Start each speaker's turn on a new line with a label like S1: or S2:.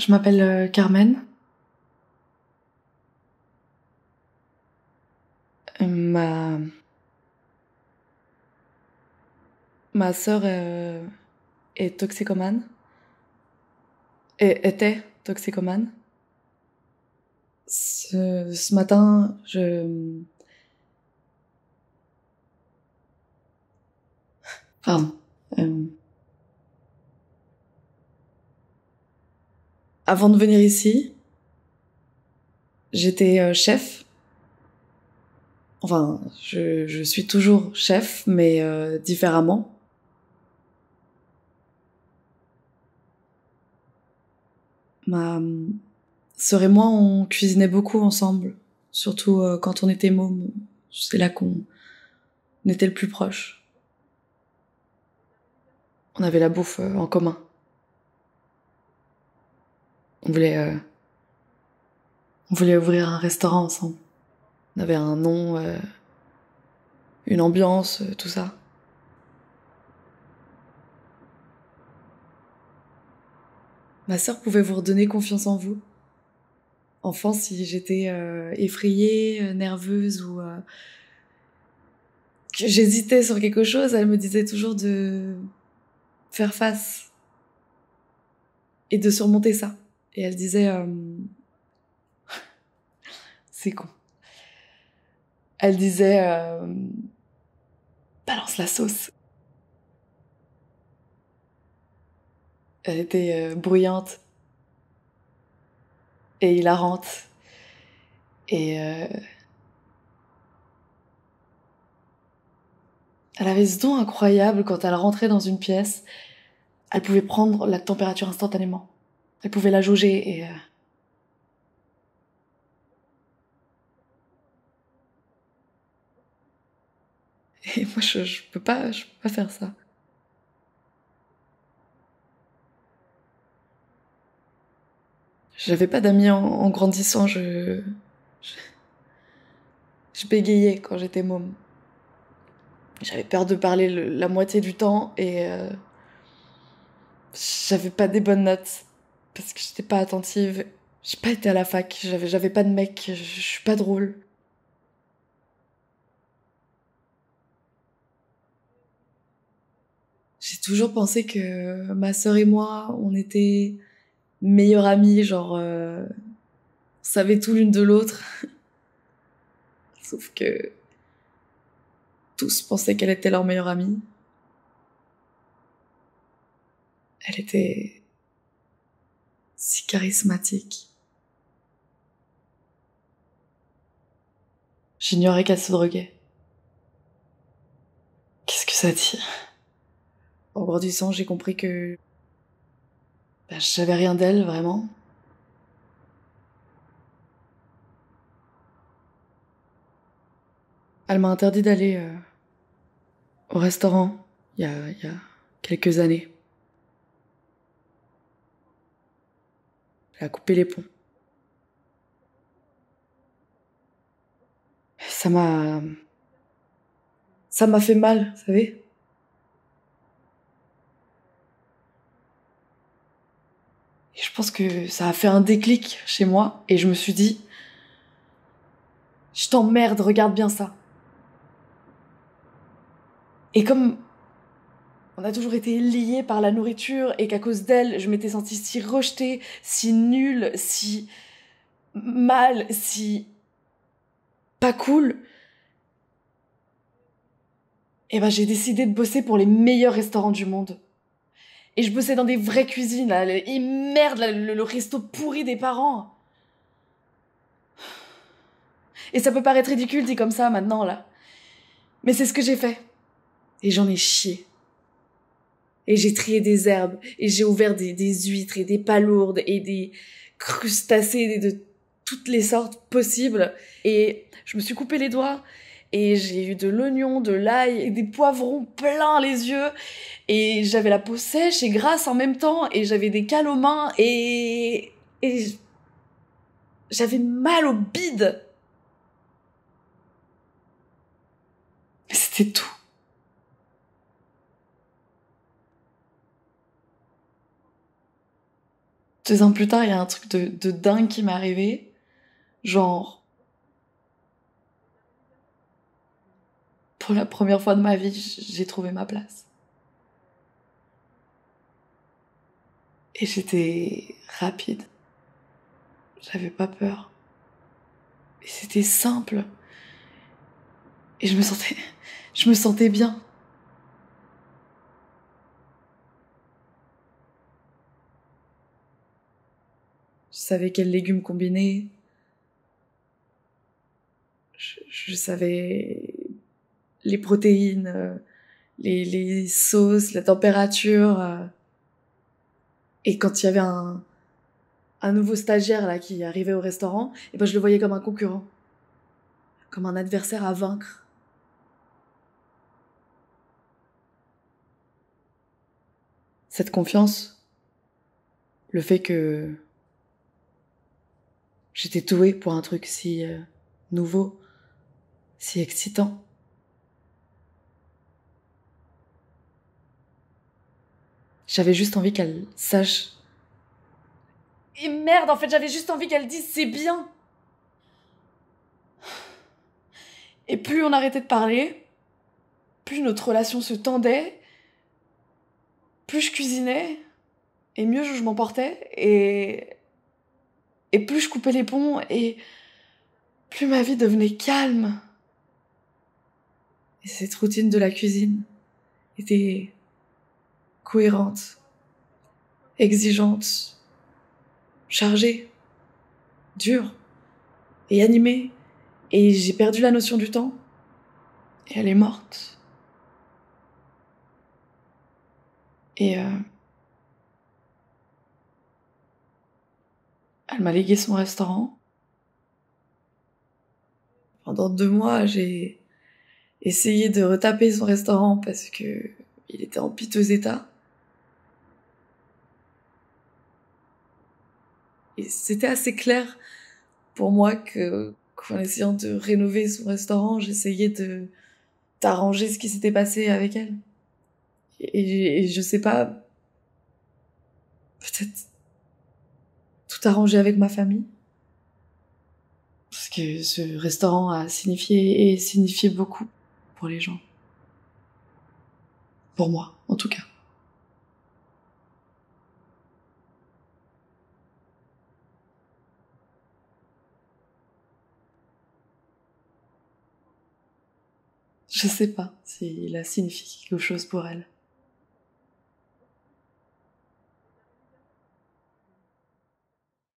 S1: Je m'appelle Carmen. Ma ma sœur est toxicomane et était toxicomane. Ce matin, pardon. Avant de venir ici, j'étais chef. Enfin, je suis toujours chef, mais différemment. Ma sœur et moi, on cuisinait beaucoup ensemble, surtout quand on était mômes. C'est là qu'on était le plus proche. On avait la bouffe en commun. On voulait, on voulait ouvrir un restaurant ensemble. On avait un nom, une ambiance, tout ça. Ma sœur pouvait vous redonner confiance en vous. Enfant, si j'étais effrayée, nerveuse ou que j'hésitais sur quelque chose, elle me disait toujours de faire face et de surmonter ça. Et elle disait, c'est con. Elle disait, balance la sauce. Elle était bruyante et hilarante. Et elle avait ce don incroyable quand elle rentrait dans une pièce. Elle pouvait prendre la température instantanément. Elle pouvait la jauger et moi je peux pas faire ça. J'avais pas d'amis en grandissant, je bégayais quand j'étais môme. J'avais peur de parler la moitié du temps et j'avais pas des bonnes notes parce que j'étais pas attentive. J'ai pas été à la fac, j'avais pas de mec, je suis pas drôle. J'ai toujours pensé que ma sœur et moi, on était meilleures amies, genre on savait tout l'une de l'autre. Sauf que tous pensaient qu'elle était leur meilleure amie. Elle était si charismatique. J'ignorais qu'elle se droguait. Qu'est-ce que ça dit? En grandissant, j'ai compris que je savais rien d'elle, vraiment. Elle m'a interdit d'aller au restaurant il y a quelques années. Elle a coupé les ponts. Ça m'a... Ça m'a fait mal, vous savez. Et je pense que ça a fait un déclic chez moi et je me suis dit, je t'emmerde, regarde bien ça. Et comme on a toujours été liés par la nourriture et qu'à cause d'elle, je m'étais sentie si rejetée, si nulle, si mal, si pas cool, et ben j'ai décidé de bosser pour les meilleurs restaurants du monde. Et je bossais dans des vraies cuisines, là, et merde, là, le resto pourri des parents. Et ça peut paraître ridicule dit comme ça maintenant, là. Mais c'est ce que j'ai fait. Et j'en ai chié. Et j'ai trié des herbes, et j'ai ouvert des huîtres, et des palourdes, et des crustacés de toutes les sortes possibles. Et je me suis coupé les doigts, et j'ai eu de l'oignon, de l'ail, et des poivrons plein les yeux. Et j'avais la peau sèche et grasse en même temps, et j'avais des cales aux mains, et j'avais mal au bide. Mais c'était tout. 2 ans plus tard, il y a un truc de dingue qui m'est arrivé. Genre, pour la première fois de ma vie, j'ai trouvé ma place. Et j'étais rapide. J'avais pas peur. Et c'était simple. Et je me sentais bien. Je savais quels légumes combiner. Je savais les protéines, les sauces, la température. Et quand il y avait un nouveau stagiaire là qui arrivait au restaurant, et ben je le voyais comme un concurrent, comme un adversaire à vaincre. Cette confiance, le fait que j'étais douée pour un truc si nouveau, si excitant. J'avais juste envie qu'elle sache. Et merde, en fait, j'avais juste envie qu'elle dise c'est bien. Et plus on arrêtait de parler, plus notre relation se tendait, plus je cuisinais, et mieux je m'en portais, et plus je coupais les ponts, et plus ma vie devenait calme. Et cette routine de la cuisine était cohérente, exigeante, chargée, dure et animée. Et j'ai perdu la notion du temps. Et elle est morte. Et elle m'a légué son restaurant. Pendant 2 mois, j'ai essayé de retaper son restaurant parce que il était en piteux état. Et c'était assez clair pour moi qu'en essayant de rénover son restaurant, j'essayais d'arranger ce qui s'était passé avec elle. Et je sais pas, peut-être tout arranger avec ma famille. Parce que ce restaurant a signifié et signifié beaucoup pour les gens. Pour moi, en tout cas. Je sais pas s'il a signifié quelque chose pour elle.